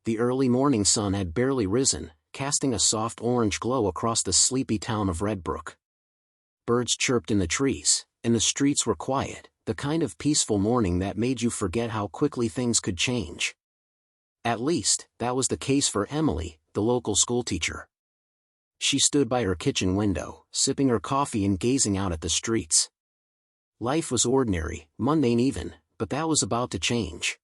The early morning sun had barely risen, casting a soft orange glow across the sleepy town of Redbrook. Birds chirped in the trees, and the streets were quiet, the kind of peaceful morning that made you forget how quickly things could change. At least, that was the case for Emily, the local schoolteacher. She stood by her kitchen window, sipping her coffee and gazing out at the streets. Life was ordinary, mundane even, but that was about to change.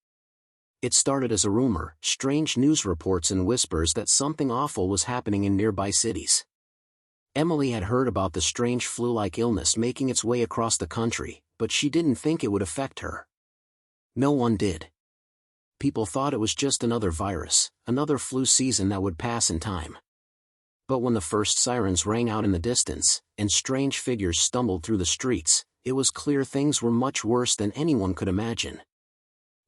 It started as a rumor, strange news reports and whispers that something awful was happening in nearby cities. Emily had heard about the strange flu-like illness making its way across the country, but she didn't think it would affect her. No one did. People thought it was just another virus, another flu season that would pass in time. But when the first sirens rang out in the distance, and strange figures stumbled through the streets, it was clear things were much worse than anyone could imagine.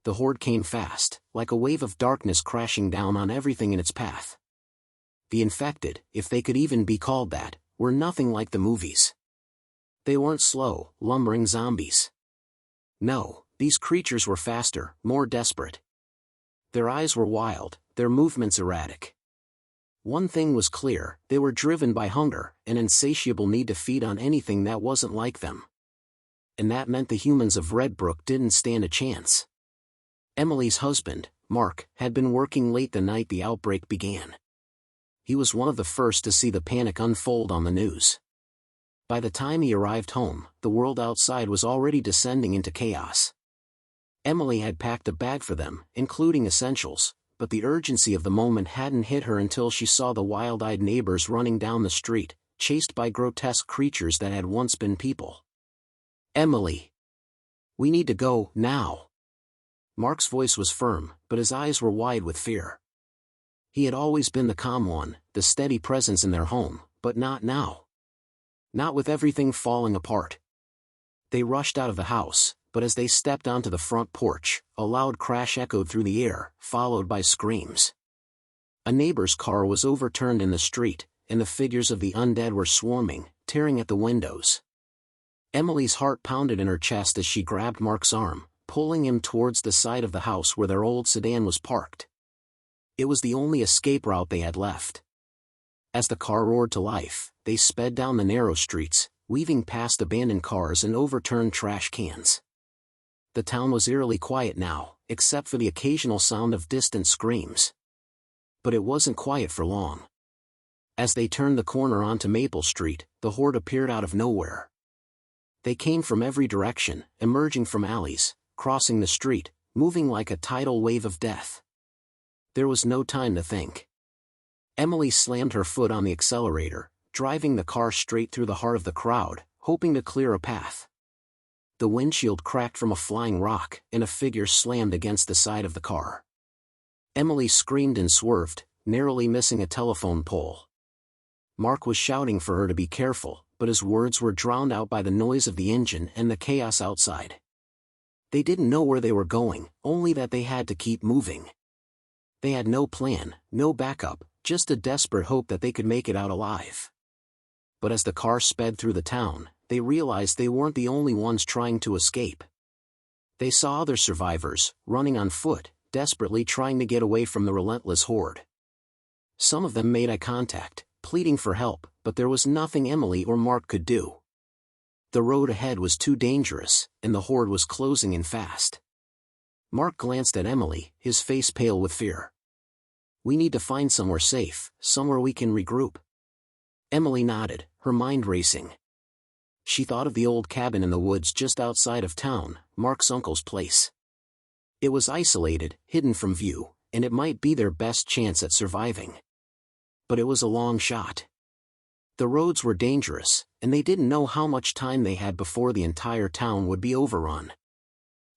The Horde came fast, like a wave of darkness crashing down on everything in its path. The infected, if they could even be called that, were nothing like the movies. They weren't slow, lumbering zombies. No, these creatures were faster, more desperate. Their eyes were wild, their movements erratic. One thing was clear, they were driven by hunger, an insatiable need to feed on anything that wasn't like them. And that meant the humans of Redbrook didn't stand a chance. Emily's husband, Mark, had been working late the night the outbreak began. He was one of the first to see the panic unfold on the news. By the time he arrived home, the world outside was already descending into chaos. Emily had packed a bag for them, including essentials, but the urgency of the moment hadn't hit her until she saw the wild-eyed neighbors running down the street, chased by grotesque creatures that had once been people. "Emily! We need to go, now!" Mark's voice was firm, but his eyes were wide with fear. He had always been the calm one, the steady presence in their home, but not now. Not with everything falling apart. They rushed out of the house, but as they stepped onto the front porch, a loud crash echoed through the air, followed by screams. A neighbor's car was overturned in the street, and the figures of the undead were swarming, tearing at the windows. Emily's heart pounded in her chest as she grabbed Mark's arm, pulling him towards the side of the house where their old sedan was parked. It was the only escape route they had left. As the car roared to life, they sped down the narrow streets, weaving past abandoned cars and overturned trash cans. The town was eerily quiet now, except for the occasional sound of distant screams. But it wasn't quiet for long. As they turned the corner onto Maple Street, the Horde appeared out of nowhere. They came from every direction, emerging from alleys, crossing the street, moving like a tidal wave of death. There was no time to think. Emily slammed her foot on the accelerator, driving the car straight through the heart of the crowd, hoping to clear a path. The windshield cracked from a flying rock, and a figure slammed against the side of the car. Emily screamed and swerved, narrowly missing a telephone pole. Mark was shouting for her to be careful, but his words were drowned out by the noise of the engine and the chaos outside. They didn't know where they were going, only that they had to keep moving. They had no plan, no backup, just a desperate hope that they could make it out alive. But as the car sped through the town, they realized they weren't the only ones trying to escape. They saw other survivors, running on foot, desperately trying to get away from the relentless Horde. Some of them made eye contact, pleading for help, but there was nothing Emily or Mark could do. The road ahead was too dangerous, and the Horde was closing in fast. Mark glanced at Emily, his face pale with fear. "We need to find somewhere safe, somewhere we can regroup." Emily nodded, her mind racing. She thought of the old cabin in the woods just outside of town, Mark's uncle's place. It was isolated, hidden from view, and it might be their best chance at surviving. But it was a long shot. The roads were dangerous, and they didn't know how much time they had before the entire town would be overrun.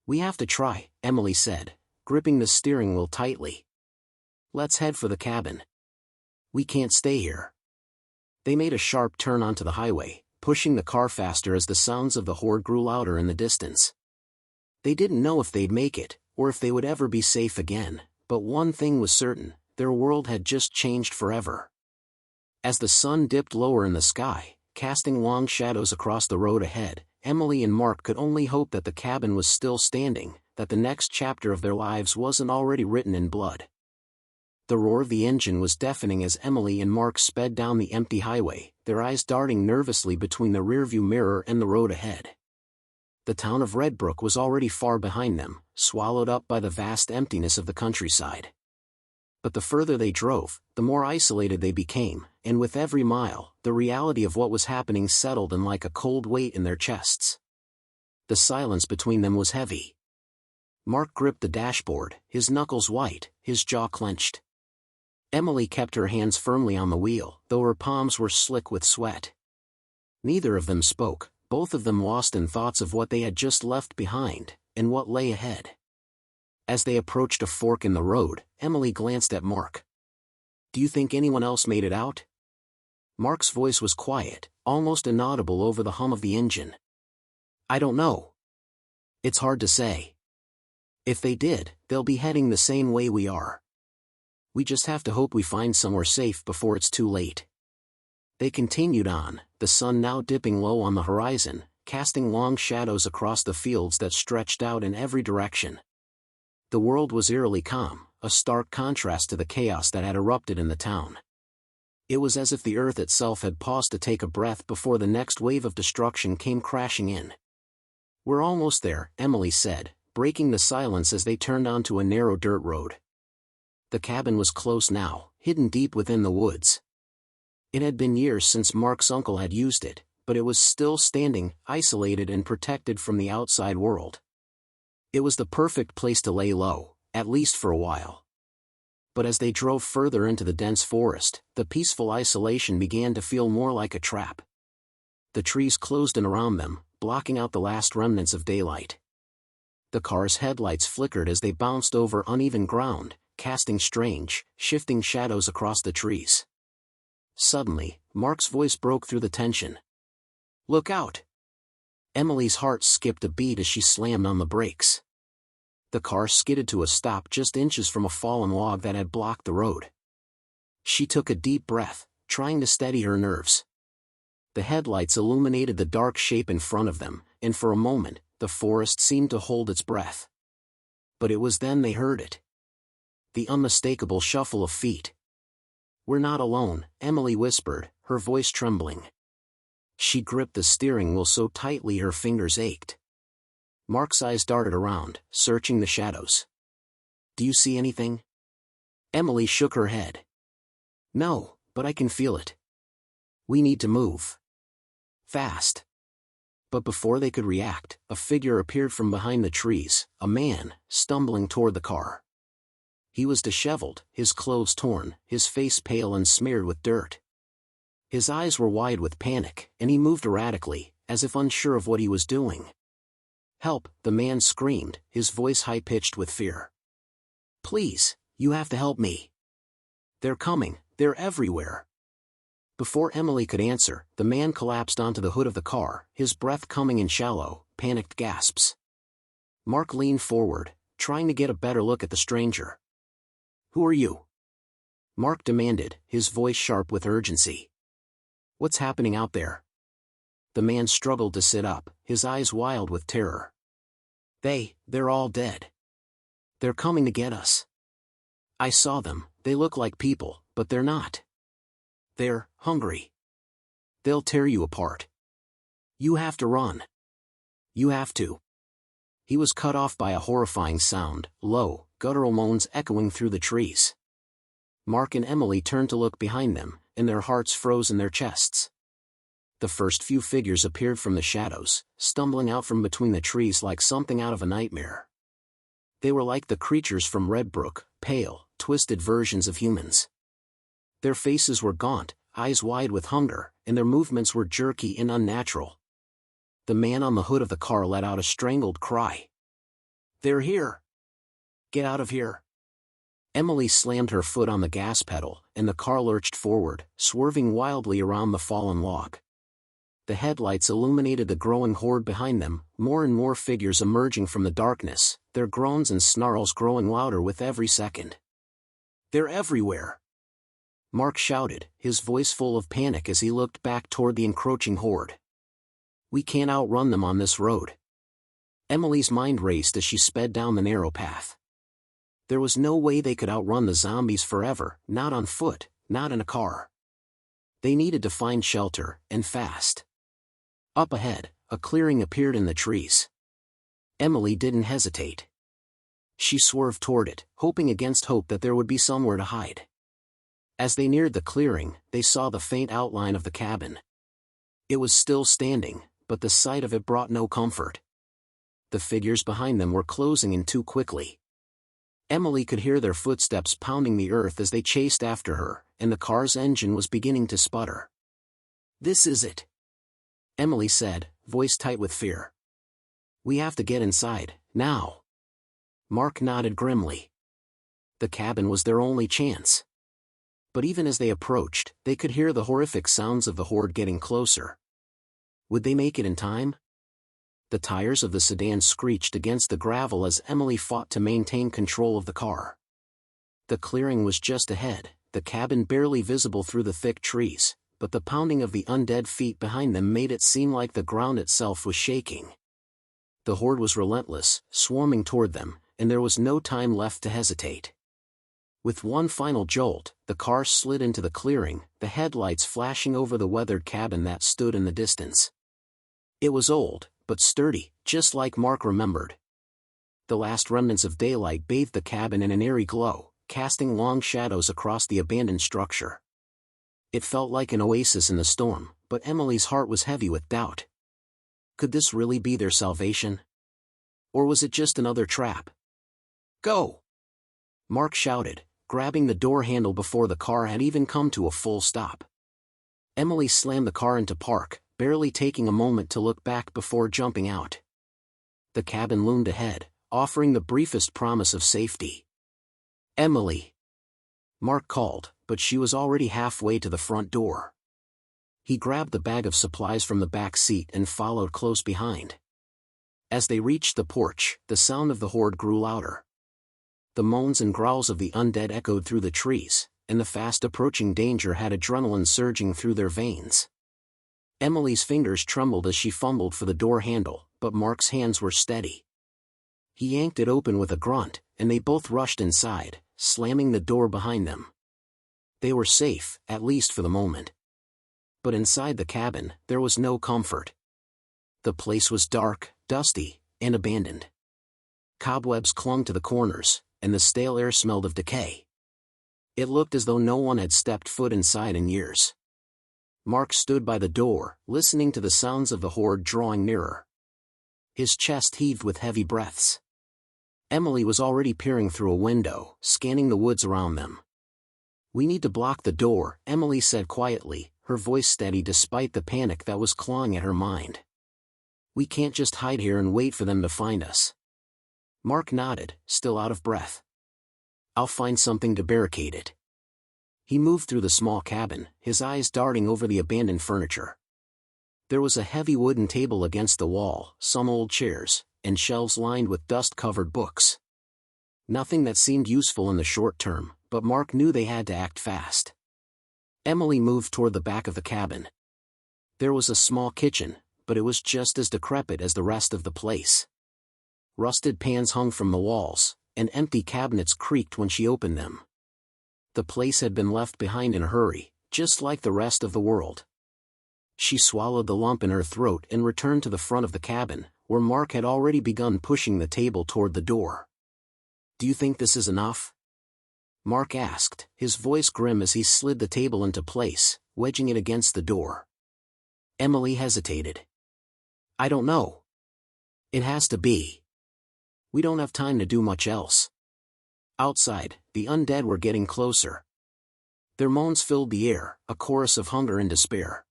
"We have to try," Emily said, gripping the steering wheel tightly. "Let's head for the cabin. We can't stay here." They made a sharp turn onto the highway, pushing the car faster as the sounds of the Horde grew louder in the distance. They didn't know if they'd make it, or if they would ever be safe again, but one thing was certain, their world had just changed forever. As the sun dipped lower in the sky, casting long shadows across the road ahead, Emily and Mark could only hope that the cabin was still standing, that the next chapter of their lives wasn't already written in blood. The roar of the engine was deafening as Emily and Mark sped down the empty highway, their eyes darting nervously between the rearview mirror and the road ahead. The town of Redbrook was already far behind them, swallowed up by the vast emptiness of the countryside. But the further they drove, the more isolated they became, and with every mile, the reality of what was happening settled in like a cold weight in their chests. The silence between them was heavy. Mark gripped the dashboard, his knuckles white, his jaw clenched. Emily kept her hands firmly on the wheel, though her palms were slick with sweat. Neither of them spoke, both of them lost in thoughts of what they had just left behind, and what lay ahead. As they approached a fork in the road, Emily glanced at Mark. "Do you think anyone else made it out?" Mark's voice was quiet, almost inaudible over the hum of the engine. "I don't know. It's hard to say. If they did, they'll be heading the same way we are. We just have to hope we find somewhere safe before it's too late." They continued on, the sun now dipping low on the horizon, casting long shadows across the fields that stretched out in every direction. The world was eerily calm, a stark contrast to the chaos that had erupted in the town. It was as if the earth itself had paused to take a breath before the next wave of destruction came crashing in. "We're almost there," Emily said, breaking the silence as they turned onto a narrow dirt road. The cabin was close now, hidden deep within the woods. It had been years since Mark's uncle had used it, but it was still standing, isolated and protected from the outside world. It was the perfect place to lay low, at least for a while. But as they drove further into the dense forest, the peaceful isolation began to feel more like a trap. The trees closed in around them, blocking out the last remnants of daylight. The car's headlights flickered as they bounced over uneven ground, casting strange, shifting shadows across the trees. Suddenly, Mark's voice broke through the tension. "Look out!" Emily's heart skipped a beat as she slammed on the brakes. The car skidded to a stop just inches from a fallen log that had blocked the road. She took a deep breath, trying to steady her nerves. The headlights illuminated the dark shape in front of them, and for a moment, the forest seemed to hold its breath. But it was then they heard it. The unmistakable shuffle of feet. "We're not alone," Emily whispered, her voice trembling. She gripped the steering wheel so tightly her fingers ached. Mark's eyes darted around, searching the shadows. "Do you see anything?" Emily shook her head. "No, but I can feel it. We need to move. Fast." But before they could react, a figure appeared from behind the trees, a man, stumbling toward the car. He was disheveled, his clothes torn, his face pale and smeared with dirt. His eyes were wide with panic, and he moved erratically, as if unsure of what he was doing. "Help!" the man screamed, his voice high-pitched with fear. "Please, you have to help me. They're coming, they're everywhere." Before Emily could answer, the man collapsed onto the hood of the car, his breath coming in shallow, panicked gasps. Mark leaned forward, trying to get a better look at the stranger. "Who are you?" Mark demanded, his voice sharp with urgency. "What's happening out there?" The man struggled to sit up, his eyes wild with terror. They're all dead. They're coming to get us. I saw them, they look like people, but they're not. They're hungry. They'll tear you apart. You have to run. You have to." He was cut off by a horrifying sound, low, guttural moans echoing through the trees. Mark and Emily turned to look behind them, and their hearts froze in their chests. The first few figures appeared from the shadows, stumbling out from between the trees like something out of a nightmare. They were like the creatures from Redbrook, pale, twisted versions of humans. Their faces were gaunt, eyes wide with hunger, and their movements were jerky and unnatural. The man on the hood of the car let out a strangled cry. "They're here! Get out of here!" Emily slammed her foot on the gas pedal, and the car lurched forward, swerving wildly around the fallen log. The headlights illuminated the growing horde behind them, more and more figures emerging from the darkness, their groans and snarls growing louder with every second. "They're everywhere!" Mark shouted, his voice full of panic as he looked back toward the encroaching horde. "We can't outrun them on this road." Emily's mind raced as she sped down the narrow path. There was no way they could outrun the zombies forever, not on foot, not in a car. They needed to find shelter, and fast. Up ahead, a clearing appeared in the trees. Emily didn't hesitate. She swerved toward it, hoping against hope that there would be somewhere to hide. As they neared the clearing, they saw the faint outline of the cabin. It was still standing, but the sight of it brought no comfort. The figures behind them were closing in too quickly. Emily could hear their footsteps pounding the earth as they chased after her, and the car's engine was beginning to sputter. "This is it," Emily said, voice tight with fear. "We have to get inside, now." Mark nodded grimly. The cabin was their only chance. But even as they approached, they could hear the horrific sounds of the Horde getting closer. Would they make it in time? The tires of the sedan screeched against the gravel as Emily fought to maintain control of the car. The clearing was just ahead, the cabin barely visible through the thick trees, but the pounding of the undead feet behind them made it seem like the ground itself was shaking. The Horde was relentless, swarming toward them, and there was no time left to hesitate. With one final jolt, the car slid into the clearing, the headlights flashing over the weathered cabin that stood in the distance. It was old, but sturdy, just like Mark remembered. The last remnants of daylight bathed the cabin in an eerie glow, casting long shadows across the abandoned structure. It felt like an oasis in the storm, but Emily's heart was heavy with doubt. Could this really be their salvation? Or was it just another trap? "Go!" Mark shouted, grabbing the door handle before the car had even come to a full stop. Emily slammed the car into park, barely taking a moment to look back before jumping out. The cabin loomed ahead, offering the briefest promise of safety. "Emily!" Mark called, but she was already halfway to the front door. He grabbed the bag of supplies from the back seat and followed close behind. As they reached the porch, the sound of the Horde grew louder. The moans and growls of the undead echoed through the trees, and the fast-approaching danger had adrenaline surging through their veins. Emily's fingers trembled as she fumbled for the door handle, but Mark's hands were steady. He yanked it open with a grunt, and they both rushed inside, slamming the door behind them. They were safe, at least for the moment. But inside the cabin, there was no comfort. The place was dark, dusty, and abandoned. Cobwebs clung to the corners, and the stale air smelled of decay. It looked as though no one had stepped foot inside in years. Mark stood by the door, listening to the sounds of the Horde drawing nearer. His chest heaved with heavy breaths. Emily was already peering through a window, scanning the woods around them. "We need to block the door," Emily said quietly, her voice steady despite the panic that was clawing at her mind. "We can't just hide here and wait for them to find us." Mark nodded, still out of breath. "I'll find something to barricade it." He moved through the small cabin, his eyes darting over the abandoned furniture. There was a heavy wooden table against the wall, some old chairs, and shelves lined with dust-covered books. Nothing that seemed useful in the short term, but Mark knew they had to act fast. Emily moved toward the back of the cabin. There was a small kitchen, but it was just as decrepit as the rest of the place. Rusted pans hung from the walls, and empty cabinets creaked when she opened them. The place had been left behind in a hurry, just like the rest of the world. She swallowed the lump in her throat and returned to the front of the cabin, where Mark had already begun pushing the table toward the door. "Do you think this is enough?" Mark asked, his voice grim as he slid the table into place, wedging it against the door. Emily hesitated. "I don't know. It has to be. We don't have time to do much else." Outside, the undead were getting closer. Their moans filled the air, a chorus of hunger and despair.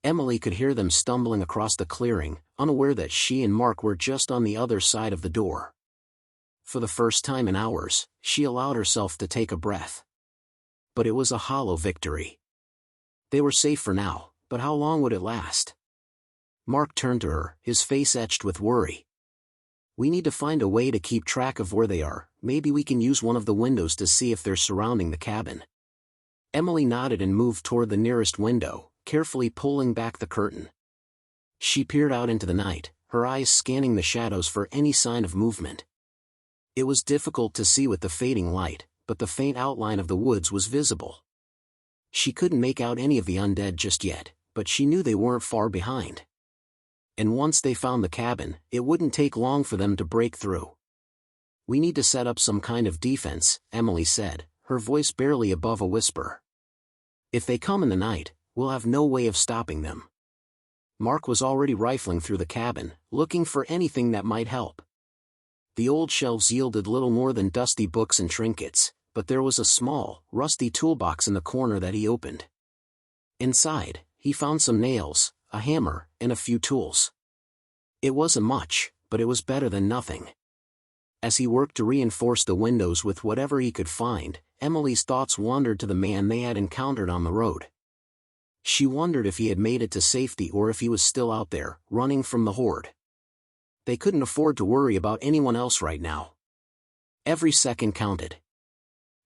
Emily could hear them stumbling across the clearing, unaware that she and Mark were just on the other side of the door. For the first time in hours, she allowed herself to take a breath. But it was a hollow victory. They were safe for now, but how long would it last? Mark turned to her, his face etched with worry. "We need to find a way to keep track of where they are. Maybe we can use one of the windows to see if they're surrounding the cabin." Emily nodded and moved toward the nearest window, carefully pulling back the curtain. She peered out into the night, her eyes scanning the shadows for any sign of movement. It was difficult to see with the fading light, but the faint outline of the woods was visible. She couldn't make out any of the undead just yet, but she knew they weren't far behind. And once they found the cabin, it wouldn't take long for them to break through. "We need to set up some kind of defense," Emily said, her voice barely above a whisper. "If they come in the night, we'll have no way of stopping them." Mark was already rifling through the cabin, looking for anything that might help. The old shelves yielded little more than dusty books and trinkets, but there was a small, rusty toolbox in the corner that he opened. Inside, he found some nails, a hammer, and a few tools. It wasn't much, but it was better than nothing. As he worked to reinforce the windows with whatever he could find, Emily's thoughts wandered to the man they had encountered on the road. She wondered if he had made it to safety or if he was still out there, running from the Horde. They couldn't afford to worry about anyone else right now. Every second counted.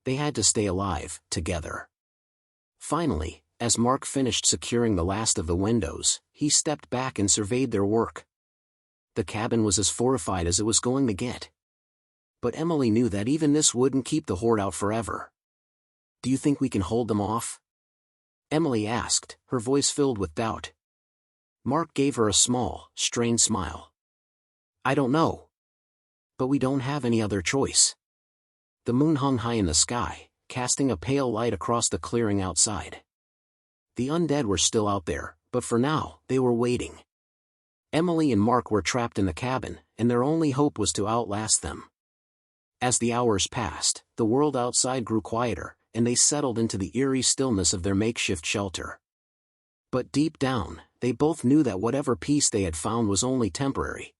They had to stay alive, together. Finally, as Mark finished securing the last of the windows, he stepped back and surveyed their work. The cabin was as fortified as it was going to get. But Emily knew that even this wouldn't keep the Horde out forever. "Do you think we can hold them off?" Emily asked, her voice filled with doubt. Mark gave her a small, strained smile. "I don't know. But we don't have any other choice." The moon hung high in the sky, casting a pale light across the clearing outside. The undead were still out there, but for now, they were waiting. Emily and Mark were trapped in the cabin, and their only hope was to outlast them. As the hours passed, the world outside grew quieter, and they settled into the eerie stillness of their makeshift shelter. But deep down, they both knew that whatever peace they had found was only temporary.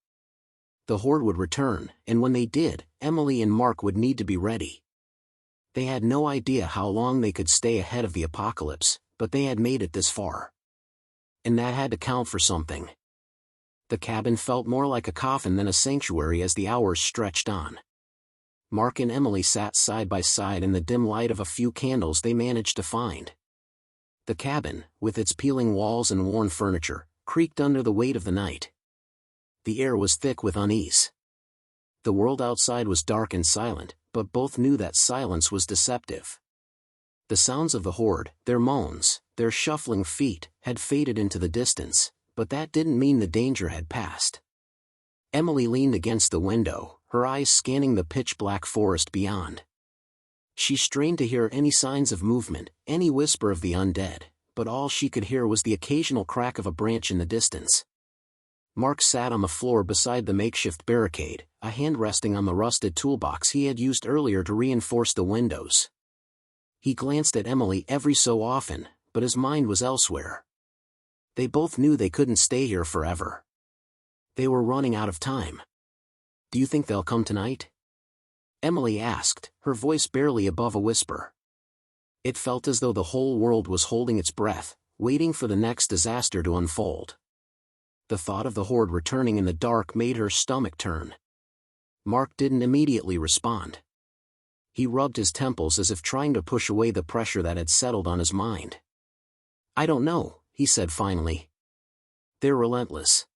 The Horde would return, and when they did, Emily and Mark would need to be ready. They had no idea how long they could stay ahead of the apocalypse, but they had made it this far. And that had to count for something. The cabin felt more like a coffin than a sanctuary as the hours stretched on. Mark and Emily sat side by side in the dim light of a few candles they managed to find. The cabin, with its peeling walls and worn furniture, creaked under the weight of the night. The air was thick with unease. The world outside was dark and silent, but both knew that silence was deceptive. The sounds of the Horde, their moans, their shuffling feet, had faded into the distance, but that didn't mean the danger had passed. Emily leaned against the window, her eyes scanning the pitch-black forest beyond. She strained to hear any signs of movement, any whisper of the undead, but all she could hear was the occasional crack of a branch in the distance. Mark sat on the floor beside the makeshift barricade, a hand resting on the rusted toolbox he had used earlier to reinforce the windows. He glanced at Emily every so often, but his mind was elsewhere. They both knew they couldn't stay here forever. They were running out of time. "Do you think they'll come tonight?" Emily asked, her voice barely above a whisper. It felt as though the whole world was holding its breath, waiting for the next disaster to unfold. The thought of the Horde returning in the dark made her stomach turn. Mark didn't immediately respond. He rubbed his temples as if trying to push away the pressure that had settled on his mind. "I don't know," he said finally. "They're relentless.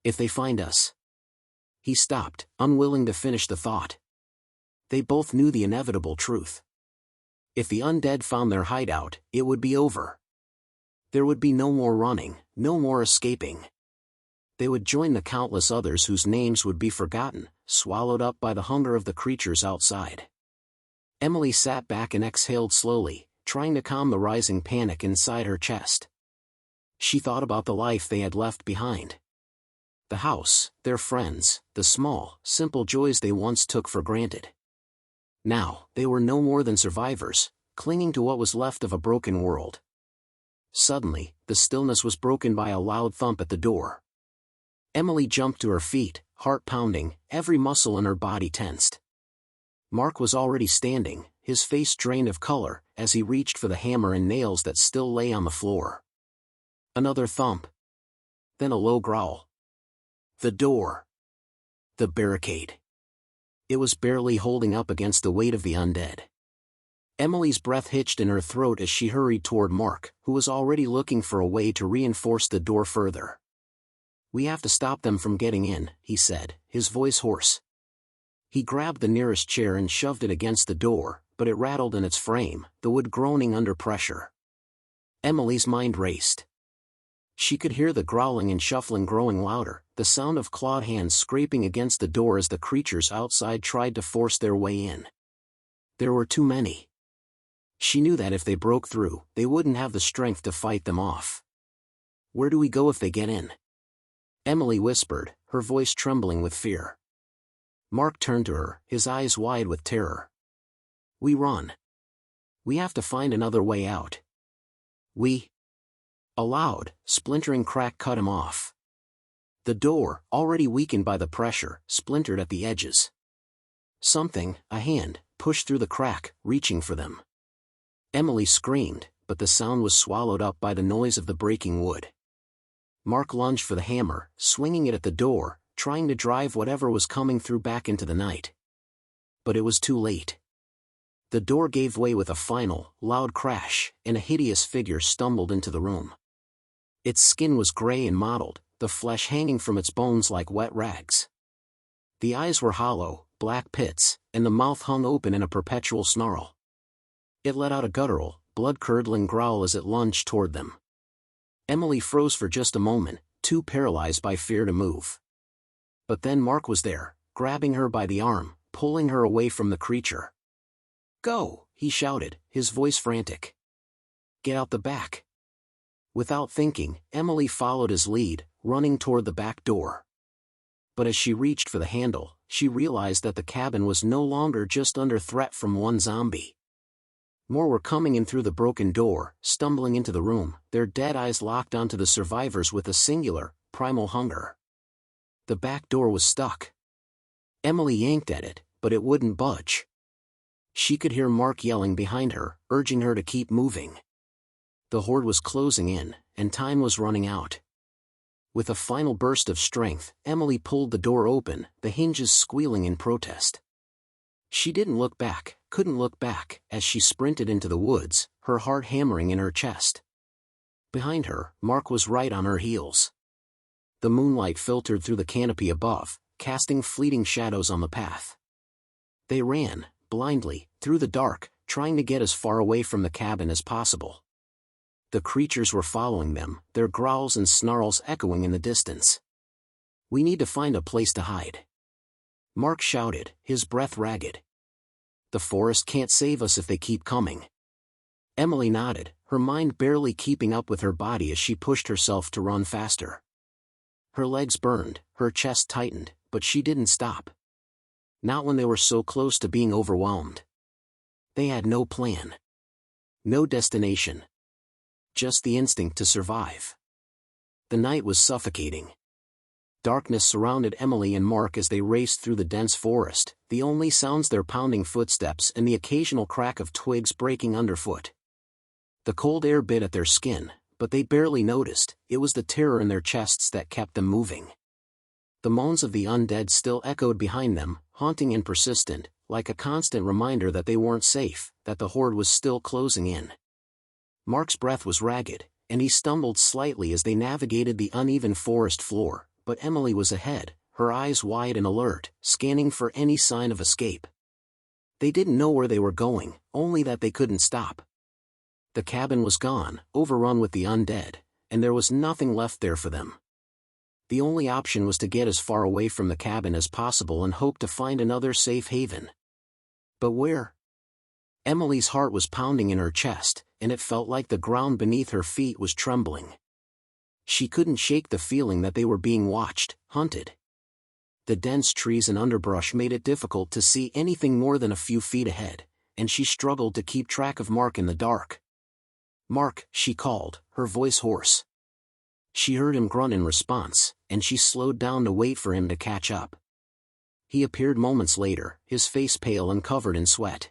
If they find us..." He stopped, unwilling to finish the thought. They both knew the inevitable truth. If the undead found their hideout, it would be over. There would be no more running, no more escaping. They would join the countless others whose names would be forgotten, swallowed up by the hunger of the creatures outside. Emily sat back and exhaled slowly, trying to calm the rising panic inside her chest. She thought about the life they had left behind. The house, their friends, the small, simple joys they once took for granted. Now, they were no more than survivors, clinging to what was left of a broken world. Suddenly, the stillness was broken by a loud thump at the door. Emily jumped to her feet, heart pounding, every muscle in her body tensed. Mark was already standing, his face drained of color, as he reached for the hammer and nails that still lay on the floor. Another thump. Then a low growl. The door. The barricade. It was barely holding up against the weight of the undead. Emily's breath hitched in her throat as she hurried toward Mark, who was already looking for a way to reinforce the door further. "We have to stop them from getting in," he said, his voice hoarse. He grabbed the nearest chair and shoved it against the door, but it rattled in its frame, the wood groaning under pressure. Emily's mind raced. She could hear the growling and shuffling growing louder, the sound of clawed hands scraping against the door as the creatures outside tried to force their way in. There were too many. She knew that if they broke through, they wouldn't have the strength to fight them off. "Where do we go if they get in?" Emily whispered, her voice trembling with fear. Mark turned to her, his eyes wide with terror. "We run. We have to find another way out." A loud, splintering crack cut him off. The door, already weakened by the pressure, splintered at the edges. Something, a hand, pushed through the crack, reaching for them. Emily screamed, but the sound was swallowed up by the noise of the breaking wood. Mark lunged for the hammer, swinging it at the door, trying to drive whatever was coming through back into the night. But it was too late. The door gave way with a final, loud crash, and a hideous figure stumbled into the room. Its skin was gray and mottled, the flesh hanging from its bones like wet rags. The eyes were hollow, black pits, and the mouth hung open in a perpetual snarl. It let out a guttural, blood-curdling growl as it lunged toward them. Emily froze for just a moment, too paralyzed by fear to move. But then Mark was there, grabbing her by the arm, pulling her away from the creature. "Go!" he shouted, his voice frantic. "Get out the back." Without thinking, Emily followed his lead, running toward the back door. But as she reached for the handle, she realized that the cabin was no longer just under threat from one zombie. More were coming in through the broken door, stumbling into the room, their dead eyes locked onto the survivors with a singular, primal hunger. The back door was stuck. Emily yanked at it, but it wouldn't budge. She could hear Mark yelling behind her, urging her to keep moving. The horde was closing in, and time was running out. With a final burst of strength, Emily pulled the door open, the hinges squealing in protest. She couldn't look back, as she sprinted into the woods, her heart hammering in her chest. Behind her, Mark was right on her heels. The moonlight filtered through the canopy above, casting fleeting shadows on the path. They ran, blindly, through the dark, trying to get as far away from the cabin as possible. The creatures were following them, their growls and snarls echoing in the distance. "We need to find a place to hide," Mark shouted, his breath ragged. "The forest can't save us if they keep coming." Emily nodded, her mind barely keeping up with her body as she pushed herself to run faster. Her legs burned, her chest tightened, but she didn't stop. Not when they were so close to being overwhelmed. They had no plan. No destination. Just the instinct to survive. The night was suffocating. Darkness surrounded Emily and Mark as they raced through the dense forest, the only sounds their pounding footsteps and the occasional crack of twigs breaking underfoot. The cold air bit at their skin, but they barely noticed, it was the terror in their chests that kept them moving. The moans of the undead still echoed behind them, haunting and persistent, like a constant reminder that they weren't safe, that the horde was still closing in. Mark's breath was ragged, and he stumbled slightly as they navigated the uneven forest floor, but Emily was ahead, her eyes wide and alert, scanning for any sign of escape. They didn't know where they were going, only that they couldn't stop. The cabin was gone, overrun with the undead, and there was nothing left there for them. The only option was to get as far away from the cabin as possible and hope to find another safe haven. But where? Emily's heart was pounding in her chest, and it felt like the ground beneath her feet was trembling. She couldn't shake the feeling that they were being watched, hunted. The dense trees and underbrush made it difficult to see anything more than a few feet ahead, and she struggled to keep track of Mark in the dark. "Mark," she called, her voice hoarse. She heard him grunt in response, and she slowed down to wait for him to catch up. He appeared moments later, his face pale and covered in sweat.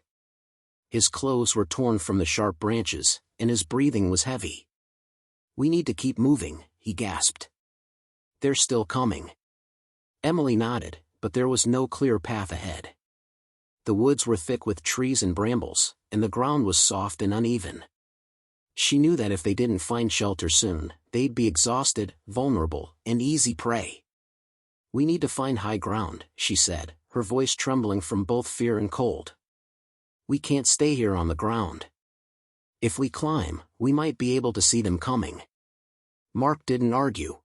His clothes were torn from the sharp branches, and his breathing was heavy. "We need to keep moving," he gasped. "They're still coming." Emily nodded, but there was no clear path ahead. The woods were thick with trees and brambles, and the ground was soft and uneven. She knew that if they didn't find shelter soon, they'd be exhausted, vulnerable, and easy prey. "We need to find high ground," she said, her voice trembling from both fear and cold. "We can't stay here on the ground. If we climb, we might be able to see them coming." Mark didn't argue.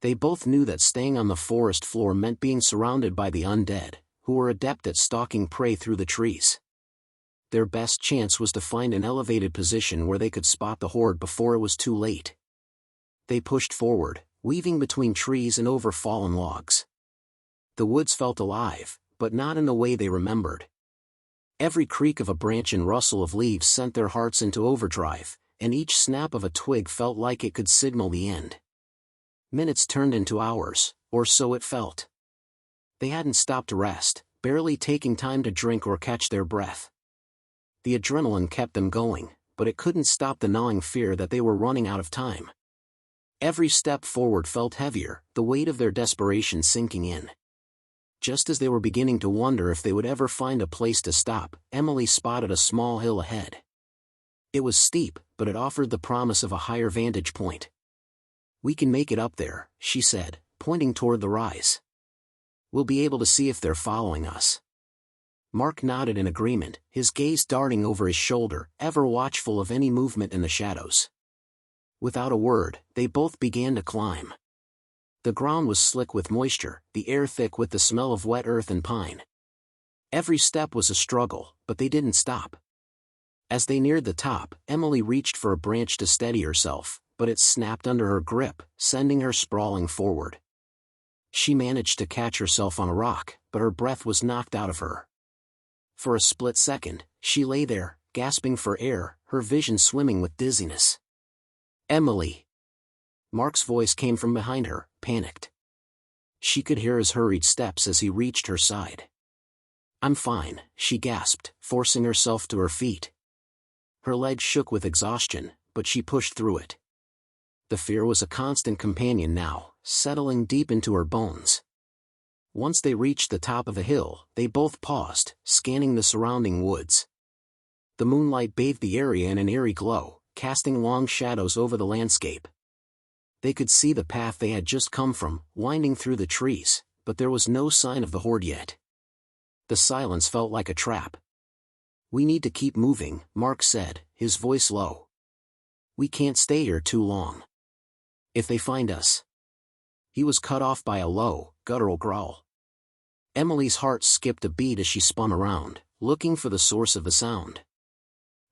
They both knew that staying on the forest floor meant being surrounded by the undead, who were adept at stalking prey through the trees. Their best chance was to find an elevated position where they could spot the horde before it was too late. They pushed forward, weaving between trees and over fallen logs. The woods felt alive, but not in the way they remembered. Every creak of a branch and rustle of leaves sent their hearts into overdrive, and each snap of a twig felt like it could signal the end. Minutes turned into hours, or so it felt. They hadn't stopped to rest, barely taking time to drink or catch their breath. The adrenaline kept them going, but it couldn't stop the gnawing fear that they were running out of time. Every step forward felt heavier, the weight of their desperation sinking in. Just as they were beginning to wonder if they would ever find a place to stop, Emily spotted a small hill ahead. It was steep, but it offered the promise of a higher vantage point. "We can make it up there," she said, pointing toward the rise. "We'll be able to see if they're following us." Mark nodded in agreement, his gaze darting over his shoulder, ever watchful of any movement in the shadows. Without a word, they both began to climb. The ground was slick with moisture, the air thick with the smell of wet earth and pine. Every step was a struggle, but they didn't stop. As they neared the top, Emily reached for a branch to steady herself, but it snapped under her grip, sending her sprawling forward. She managed to catch herself on a rock, but her breath was knocked out of her. For a split second, she lay there, gasping for air, her vision swimming with dizziness. "Emily!" Mark's voice came from behind her, panicked. She could hear his hurried steps as he reached her side. "I'm fine," she gasped, forcing herself to her feet. Her legs shook with exhaustion, but she pushed through it. The fear was a constant companion now, settling deep into her bones. Once they reached the top of a hill, they both paused, scanning the surrounding woods. The moonlight bathed the area in an eerie glow, casting long shadows over the landscape. They could see the path they had just come from, winding through the trees, but there was no sign of the horde yet. The silence felt like a trap. "We need to keep moving," Mark said, his voice low. "We can't stay here too long. If they find us..." He was cut off by a low, guttural growl. Emily's heart skipped a beat as she spun around, looking for the source of the sound.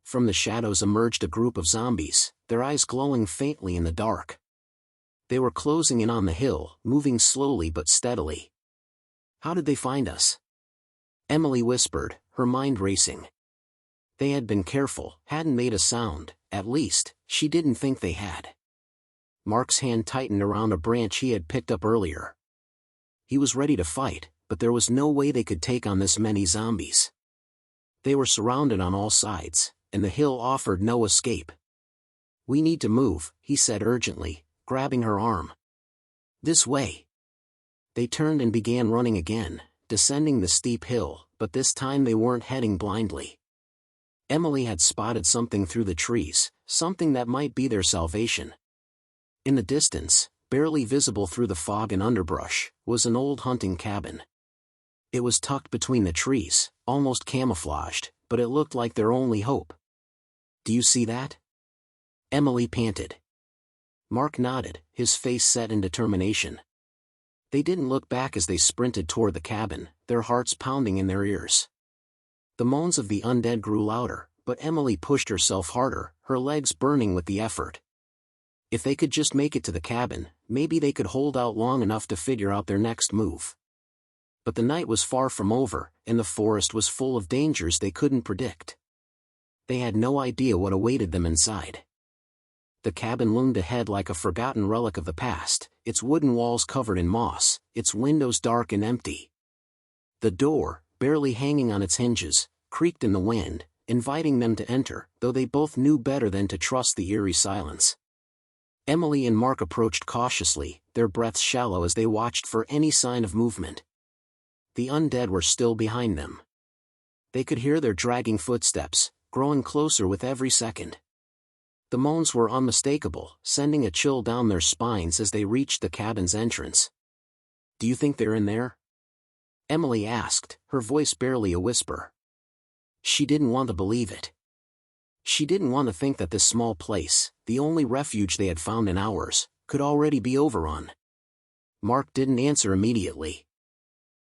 From the shadows emerged a group of zombies, their eyes glowing faintly in the dark. They were closing in on the hill, moving slowly but steadily. "How did they find us?" Emily whispered, her mind racing. They had been careful, hadn't made a sound, at least, she didn't think they had. Mark's hand tightened around a branch he had picked up earlier. He was ready to fight, but there was no way they could take on this many zombies. They were surrounded on all sides, and the hill offered no escape. "We need to move," he said urgently, grabbing her arm. "This way." They turned and began running again, descending the steep hill, but this time they weren't heading blindly. Emily had spotted something through the trees, something that might be their salvation. In the distance, barely visible through the fog and underbrush, was an old hunting cabin. It was tucked between the trees, almost camouflaged, but it looked like their only hope. "Do you see that?" Emily panted. Mark nodded, his face set in determination. They didn't look back as they sprinted toward the cabin, their hearts pounding in their ears. The moans of the undead grew louder, but Emily pushed herself harder, her legs burning with the effort. If they could just make it to the cabin, maybe they could hold out long enough to figure out their next move. But the night was far from over, and the forest was full of dangers they couldn't predict. They had no idea what awaited them inside. The cabin loomed ahead like a forgotten relic of the past, its wooden walls covered in moss, its windows dark and empty. The door, barely hanging on its hinges, creaked in the wind, inviting them to enter, though they both knew better than to trust the eerie silence. Emily and Mark approached cautiously, their breaths shallow as they watched for any sign of movement. The undead were still behind them. They could hear their dragging footsteps, growing closer with every second. The moans were unmistakable, sending a chill down their spines as they reached the cabin's entrance. "Do you think they're in there?" Emily asked, her voice barely a whisper. She didn't want to believe it. She didn't want to think that this small place, the only refuge they had found in hours, could already be overrun. Mark didn't answer immediately.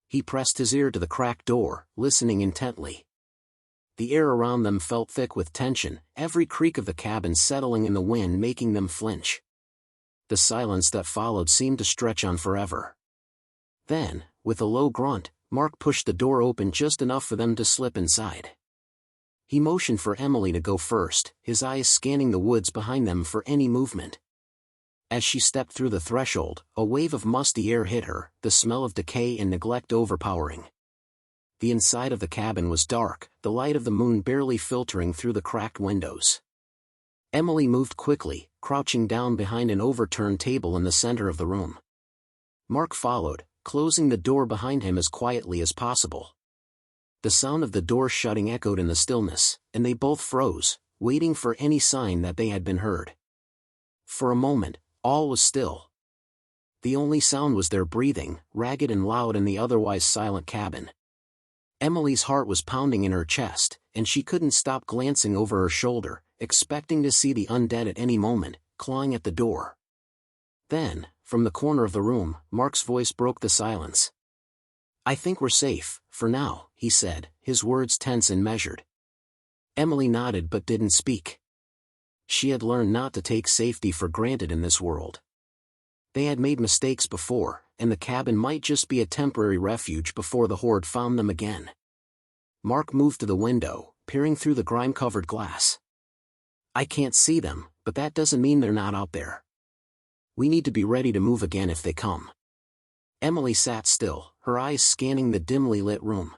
He pressed his ear to the cracked door, listening intently. The air around them felt thick with tension, every creak of the cabin settling in the wind making them flinch. The silence that followed seemed to stretch on forever. Then, with a low grunt, Mark pushed the door open just enough for them to slip inside. He motioned for Emily to go first, his eyes scanning the woods behind them for any movement. As she stepped through the threshold, a wave of musty air hit her, the smell of decay and neglect overpowering. The inside of the cabin was dark, the light of the moon barely filtering through the cracked windows. Emily moved quickly, crouching down behind an overturned table in the center of the room. Mark followed, closing the door behind him as quietly as possible. The sound of the door shutting echoed in the stillness, and they both froze, waiting for any sign that they had been heard. For a moment, all was still. The only sound was their breathing, ragged and loud in the otherwise silent cabin. Emily's heart was pounding in her chest, and she couldn't stop glancing over her shoulder, expecting to see the undead at any moment, clawing at the door. Then, from the corner of the room, Mark's voice broke the silence. "I think we're safe, for now," he said, his words tense and measured. Emily nodded but didn't speak. She had learned not to take safety for granted in this world. They had made mistakes before, and the cabin might just be a temporary refuge before the Horde found them again. Mark moved to the window, peering through the grime-covered glass. "I can't see them, but that doesn't mean they're not out there. We need to be ready to move again if they come." Emily sat still, her eyes scanning the dimly lit room.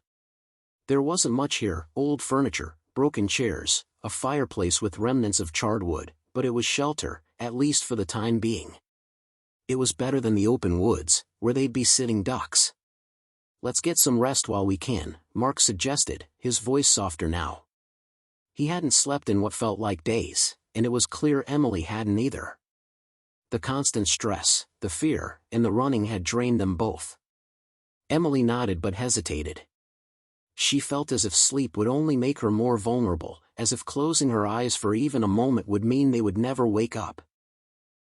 There wasn't much here, old furniture, broken chairs, a fireplace with remnants of charred wood, but it was shelter, at least for the time being. It was better than the open woods, where they'd be sitting ducks. "Let's get some rest while we can," Mark suggested, his voice softer now. He hadn't slept in what felt like days, and it was clear Emily hadn't either. The constant stress, the fear, and the running had drained them both. Emily nodded but hesitated. She felt as if sleep would only make her more vulnerable, as if closing her eyes for even a moment would mean they would never wake up.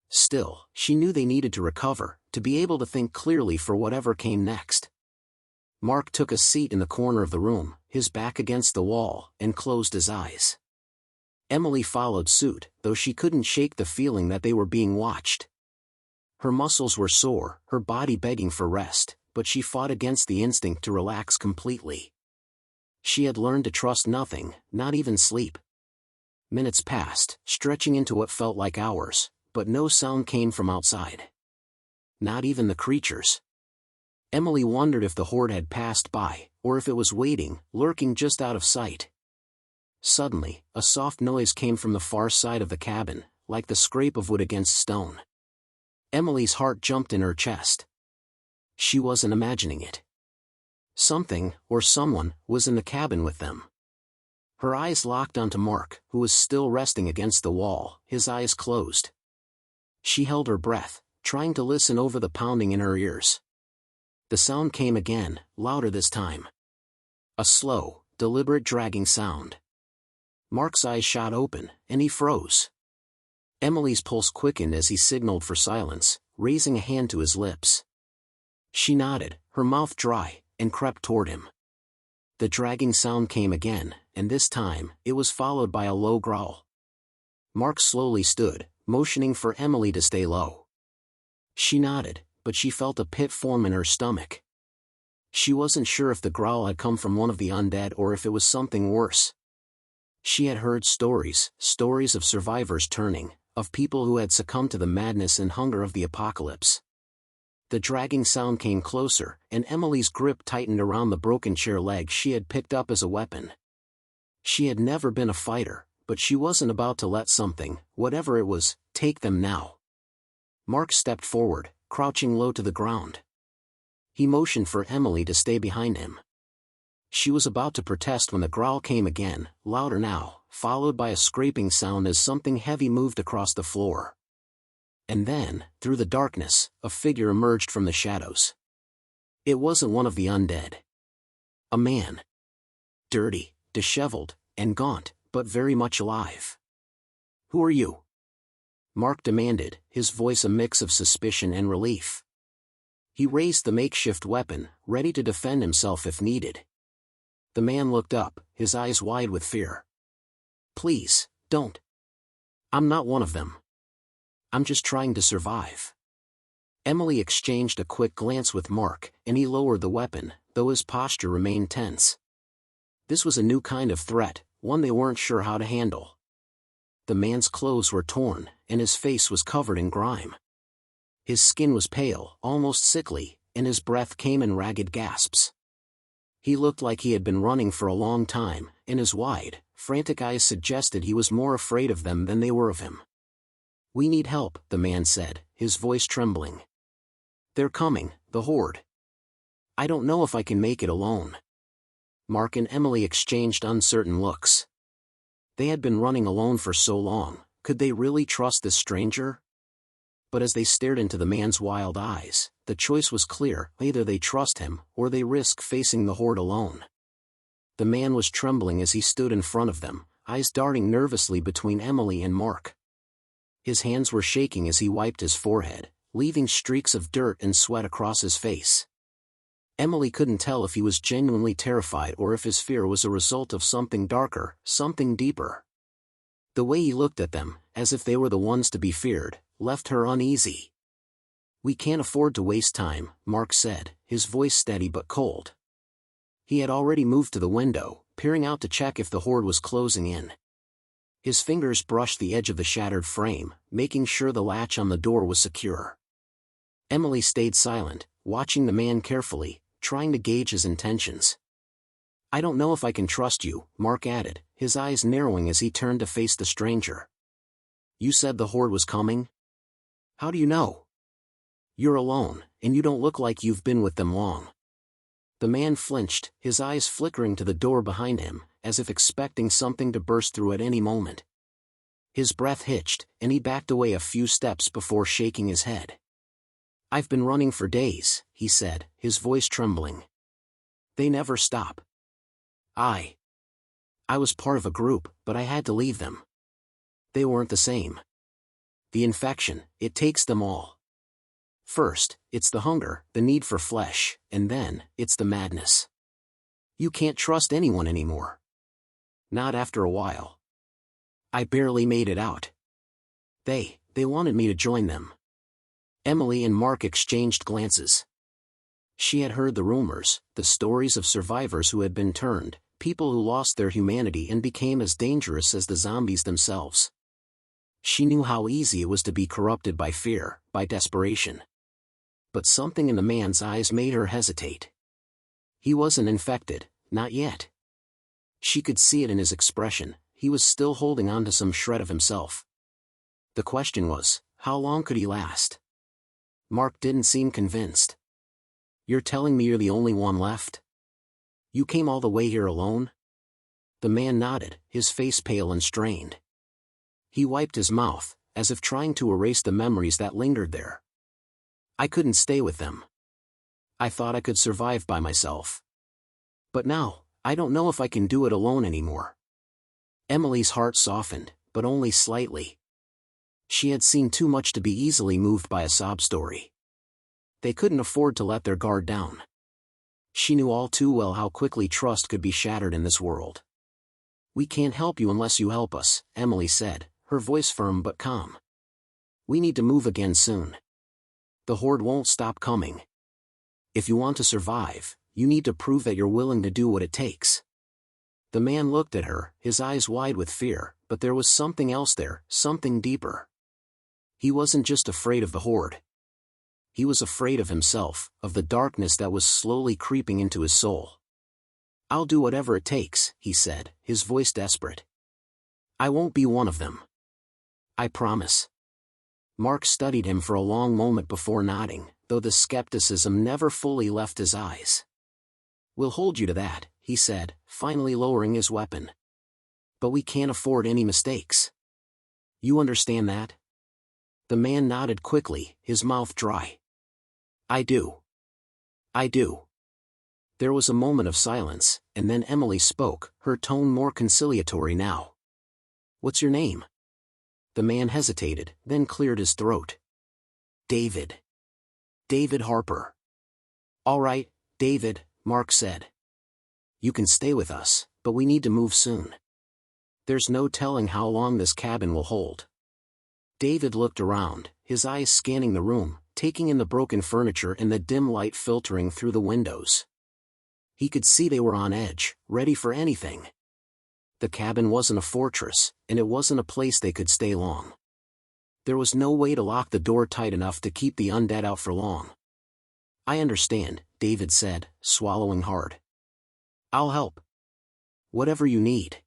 Still, she knew they needed to recover, to be able to think clearly for whatever came next. Mark took a seat in the corner of the room, his back against the wall, and closed his eyes. Emily followed suit, though she couldn't shake the feeling that they were being watched. Her muscles were sore, her body begging for rest, but she fought against the instinct to relax completely. She had learned to trust nothing, not even sleep. Minutes passed, stretching into what felt like hours, but no sound came from outside. Not even the creatures. Emily wondered if the Horde had passed by, or if it was waiting, lurking just out of sight. Suddenly, a soft noise came from the far side of the cabin, like the scrape of wood against stone. Emily's heart jumped in her chest. She wasn't imagining it. Something, or someone, was in the cabin with them. Her eyes locked onto Mark, who was still resting against the wall, his eyes closed. She held her breath, trying to listen over the pounding in her ears. The sound came again, louder this time. A slow, deliberate dragging sound. Mark's eyes shot open, and he froze. Emily's pulse quickened as he signaled for silence, raising a hand to his lips. She nodded, her mouth dry, and crept toward him. The dragging sound came again, and this time, it was followed by a low growl. Mark slowly stood, motioning for Emily to stay low. She nodded, but she felt a pit form in her stomach. She wasn't sure if the growl had come from one of the undead or if it was something worse. She had heard stories of survivors turning, of people who had succumbed to the madness and hunger of the apocalypse. The dragging sound came closer, and Emily's grip tightened around the broken chair leg she had picked up as a weapon. She had never been a fighter, but she wasn't about to let something, whatever it was, take them now. Mark stepped forward, crouching low to the ground. He motioned for Emily to stay behind him. She was about to protest when the growl came again, louder now, followed by a scraping sound as something heavy moved across the floor. And then, through the darkness, a figure emerged from the shadows. It wasn't one of the undead. A man. Dirty, disheveled, and gaunt, but very much alive. "Who are you?" Mark demanded, his voice a mix of suspicion and relief. He raised the makeshift weapon, ready to defend himself if needed. The man looked up, his eyes wide with fear. "Please, don't. I'm not one of them. I'm just trying to survive." Emily exchanged a quick glance with Mark, and he lowered the weapon, though his posture remained tense. This was a new kind of threat, one they weren't sure how to handle. The man's clothes were torn, and his face was covered in grime. His skin was pale, almost sickly, and his breath came in ragged gasps. He looked like he had been running for a long time, and his wide, frantic eyes suggested he was more afraid of them than they were of him. "We need help," the man said, his voice trembling. "They're coming, the Horde. I don't know if I can make it alone." Mark and Emily exchanged uncertain looks. They had been running alone for so long, could they really trust this stranger? But as they stared into the man's wild eyes, the choice was clear: either they trust him, or they risk facing the Horde alone. The man was trembling as he stood in front of them, eyes darting nervously between Emily and Mark. His hands were shaking as he wiped his forehead, leaving streaks of dirt and sweat across his face. Emily couldn't tell if he was genuinely terrified or if his fear was a result of something darker, something deeper. The way he looked at them, as if they were the ones to be feared, left her uneasy. "We can't afford to waste time," Mark said, his voice steady but cold. He had already moved to the window, peering out to check if the Horde was closing in. His fingers brushed the edge of the shattered frame, making sure the latch on the door was secure. Emily stayed silent, watching the man carefully, trying to gauge his intentions. "I don't know if I can trust you," Mark added, his eyes narrowing as he turned to face the stranger. "You said the Horde was coming? How do you know? You're alone, and you don't look like you've been with them long." The man flinched, his eyes flickering to the door behind him, as if expecting something to burst through at any moment. His breath hitched, and he backed away a few steps before shaking his head. "I've been running for days," he said, his voice trembling. "They never stop. I was part of a group, but I had to leave them. They weren't the same. The infection, it takes them all. First, it's the hunger, the need for flesh, and then, it's the madness. You can't trust anyone anymore. Not after a while. I barely made it out. They wanted me to join them." Emily and Mark exchanged glances. She had heard the rumors, the stories of survivors who had been turned, people who lost their humanity and became as dangerous as the zombies themselves. She knew how easy it was to be corrupted by fear, by desperation. But something in the man's eyes made her hesitate. He wasn't infected, not yet. She could see it in his expression, he was still holding on to some shred of himself. The question was, how long could he last? Mark didn't seem convinced. "You're telling me you're the only one left? You came all the way here alone?" The man nodded, his face pale and strained. He wiped his mouth, as if trying to erase the memories that lingered there. "I couldn't stay with them. I thought I could survive by myself. But now, I don't know if I can do it alone anymore." Emily's heart softened, but only slightly. She had seen too much to be easily moved by a sob story. They couldn't afford to let their guard down. She knew all too well how quickly trust could be shattered in this world. "We can't help you unless you help us," Emily said, her voice firm but calm. "We need to move again soon. The Horde won't stop coming. If you want to survive, you need to prove that you're willing to do what it takes." The man looked at her, his eyes wide with fear, but there was something else there, something deeper. He wasn't just afraid of the Horde. He was afraid of himself, of the darkness that was slowly creeping into his soul. "I'll do whatever it takes," he said, his voice desperate. "I won't be one of them. I promise." Mark studied him for a long moment before nodding, though the skepticism never fully left his eyes. "We'll hold you to that," he said, finally lowering his weapon. "But we can't afford any mistakes. You understand that?" The man nodded quickly, his mouth dry. I do. There was a moment of silence, and then Emily spoke, her tone more conciliatory now. "What's your name?" The man hesitated, then cleared his throat. "David. David Harper." "All right, David," Mark said. "You can stay with us, but we need to move soon. There's no telling how long this cabin will hold." David looked around, his eyes scanning the room, taking in the broken furniture and the dim light filtering through the windows. He could see they were on edge, ready for anything. The cabin wasn't a fortress, and it wasn't a place they could stay long. There was no way to lock the door tight enough to keep the undead out for long. "I understand," David said, swallowing hard. "I'll help. Whatever you need."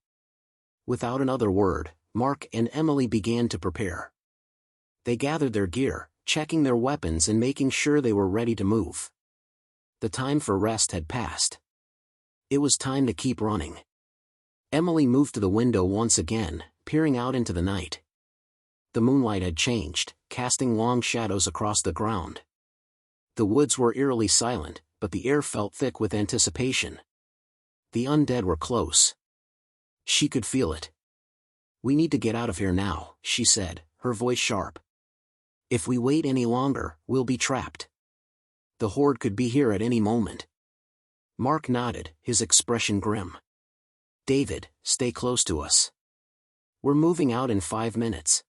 Without another word, Mark and Emily began to prepare. They gathered their gear, checking their weapons and making sure they were ready to move. The time for rest had passed. It was time to keep running. Emily moved to the window once again, peering out into the night. The moonlight had changed, casting long shadows across the ground. The woods were eerily silent, but the air felt thick with anticipation. The undead were close. She could feel it. "We need to get out of here now," she said, her voice sharp. "If we wait any longer, we'll be trapped. The Horde could be here at any moment." Mark nodded, his expression grim. "David, stay close to us. We're moving out in 5 minutes.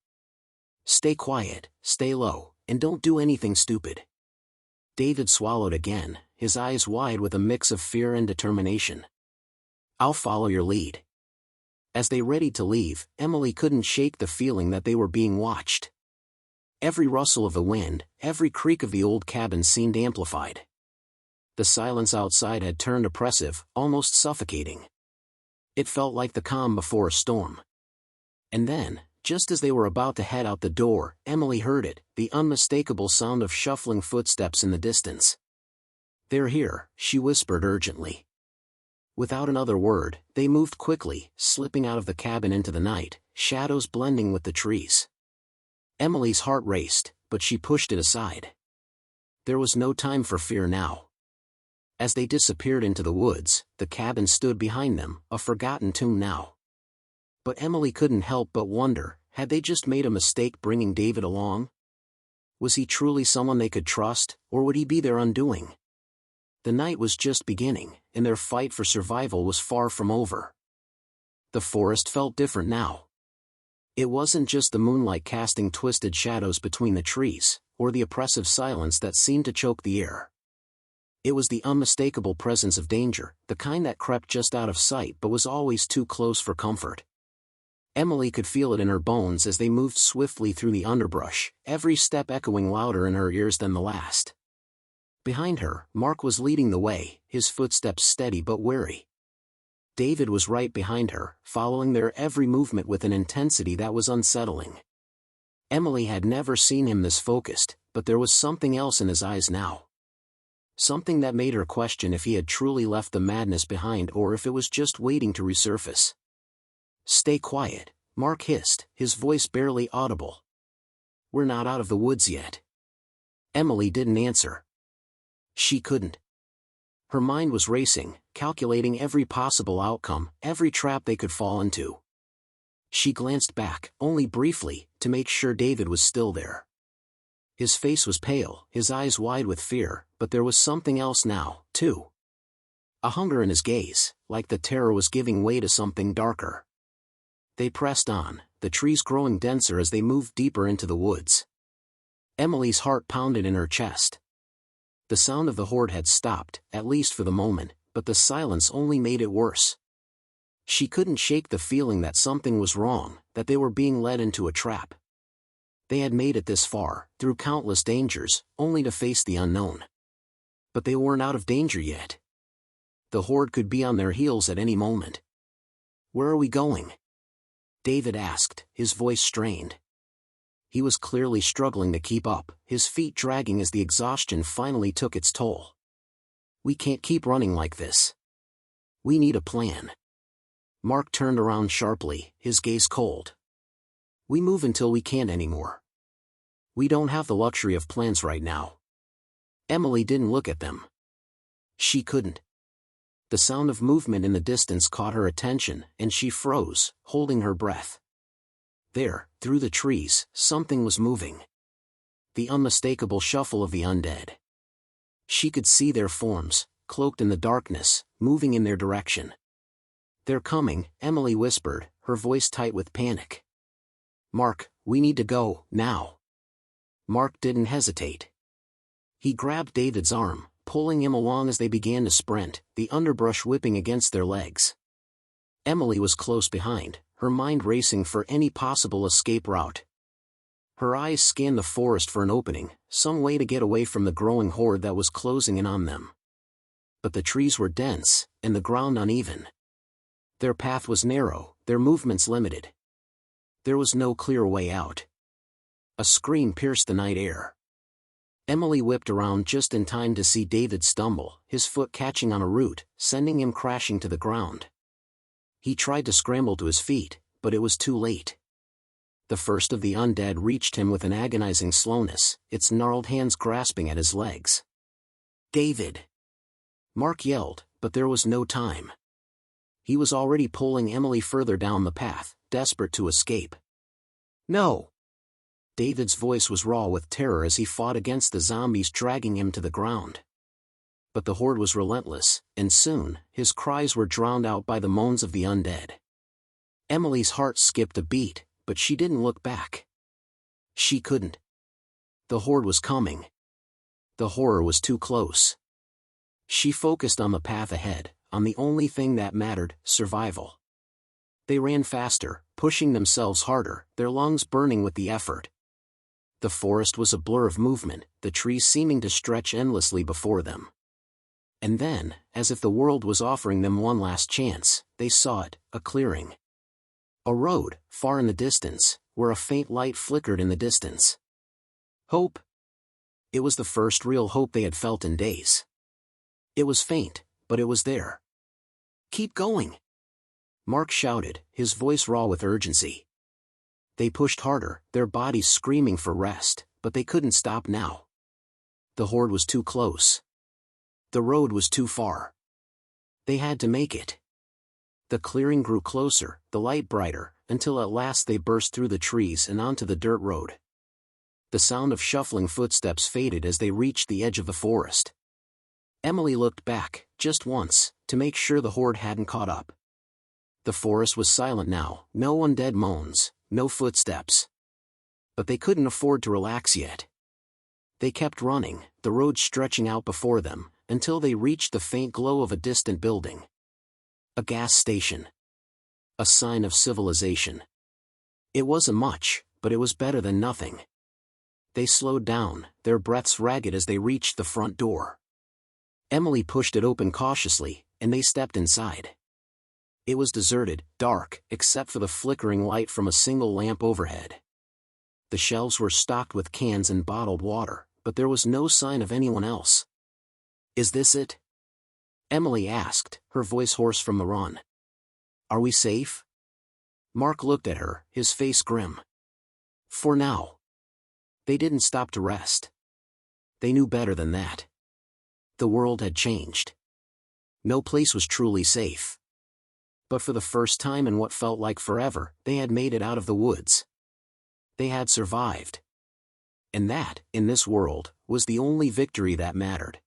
Stay quiet, stay low, and don't do anything stupid." David swallowed again, his eyes wide with a mix of fear and determination. "I'll follow your lead." As they readied to leave, Emily couldn't shake the feeling that they were being watched. Every rustle of the wind, every creak of the old cabin seemed amplified. The silence outside had turned oppressive, almost suffocating. It felt like the calm before a storm. And then, just as they were about to head out the door, Emily heard it, the unmistakable sound of shuffling footsteps in the distance. "They're here," she whispered urgently. Without another word, they moved quickly, slipping out of the cabin into the night, shadows blending with the trees. Emily's heart raced, but she pushed it aside. There was no time for fear now. As they disappeared into the woods, the cabin stood behind them, a forgotten tomb now. But Emily couldn't help but wonder, had they just made a mistake bringing David along? Was he truly someone they could trust, or would he be their undoing? The night was just beginning, and their fight for survival was far from over. The forest felt different now. It wasn't just the moonlight casting twisted shadows between the trees, or the oppressive silence that seemed to choke the air. It was the unmistakable presence of danger, the kind that crept just out of sight but was always too close for comfort. Emily could feel it in her bones as they moved swiftly through the underbrush, every step echoing louder in her ears than the last. Behind her, Mark was leading the way, his footsteps steady but wary. David was right behind her, following their every movement with an intensity that was unsettling. Emily had never seen him this focused, but there was something else in his eyes now. Something that made her question if he had truly left the madness behind or if it was just waiting to resurface. "Stay quiet," Mark hissed, his voice barely audible. "We're not out of the woods yet." Emily didn't answer. She couldn't. Her mind was racing, calculating every possible outcome, every trap they could fall into. She glanced back, only briefly, to make sure David was still there. His face was pale, his eyes wide with fear, but there was something else now, too. A hunger in his gaze, like the terror was giving way to something darker. They pressed on, the trees growing denser as they moved deeper into the woods. Emily's heart pounded in her chest. The sound of the horde had stopped, at least for the moment, but the silence only made it worse. She couldn't shake the feeling that something was wrong, that they were being led into a trap. They had made it this far, through countless dangers, only to face the unknown. But they weren't out of danger yet. The horde could be on their heels at any moment. "Where are we going?" David asked, his voice strained. He was clearly struggling to keep up, his feet dragging as the exhaustion finally took its toll. "We can't keep running like this. We need a plan." Mark turned around sharply, his gaze cold. "We move until we can't anymore. We don't have the luxury of plans right now." Emily didn't look at them. She couldn't. The sound of movement in the distance caught her attention, and she froze, holding her breath. There, through the trees, something was moving. The unmistakable shuffle of the undead. She could see their forms, cloaked in the darkness, moving in their direction. "They're coming," Emily whispered, her voice tight with panic. "Mark, we need to go, now." Mark didn't hesitate. He grabbed David's arm, pulling him along as they began to sprint, the underbrush whipping against their legs. Emily was close behind, her mind racing for any possible escape route. Her eyes scanned the forest for an opening, some way to get away from the growing horde that was closing in on them. But the trees were dense, and the ground uneven. Their path was narrow, their movements limited. There was no clear way out. A scream pierced the night air. Emily whipped around just in time to see David stumble, his foot catching on a root, sending him crashing to the ground. He tried to scramble to his feet, but it was too late. The first of the undead reached him with an agonizing slowness, its gnarled hands grasping at his legs. "David!" Mark yelled, but there was no time. He was already pulling Emily further down the path, desperate to escape. "No!" David's voice was raw with terror as he fought against the zombies dragging him to the ground. But the horde was relentless, and soon, his cries were drowned out by the moans of the undead. Emily's heart skipped a beat, but she didn't look back. She couldn't. The horde was coming. The horror was too close. She focused on the path ahead, on the only thing that mattered, survival. They ran faster, pushing themselves harder, their lungs burning with the effort. The forest was a blur of movement, the trees seeming to stretch endlessly before them. And then, as if the world was offering them one last chance, they saw it, a clearing. A road, far in the distance, where a faint light flickered in the distance. Hope. It was the first real hope they had felt in days. It was faint, but it was there. "Keep going!" Mark shouted, his voice raw with urgency. They pushed harder, their bodies screaming for rest, but they couldn't stop now. The horde was too close. The road was too far. They had to make it. The clearing grew closer, the light brighter, until at last they burst through the trees and onto the dirt road. The sound of shuffling footsteps faded as they reached the edge of the forest. Emily looked back, just once, to make sure the horde hadn't caught up. The forest was silent now, no undead moans, no footsteps. But they couldn't afford to relax yet. They kept running, the road stretching out before them, until they reached the faint glow of a distant building. A gas station. A sign of civilization. It wasn't much, but it was better than nothing. They slowed down, their breaths ragged as they reached the front door. Emily pushed it open cautiously, and they stepped inside. It was deserted, dark, except for the flickering light from a single lamp overhead. The shelves were stocked with cans and bottled water, but there was no sign of anyone else. "Is this it?" Emily asked, her voice hoarse from the run. "Are we safe?" Mark looked at her, his face grim. "For now." They didn't stop to rest. They knew better than that. The world had changed. No place was truly safe. But for the first time in what felt like forever, they had made it out of the woods. They had survived. And that, in this world, was the only victory that mattered.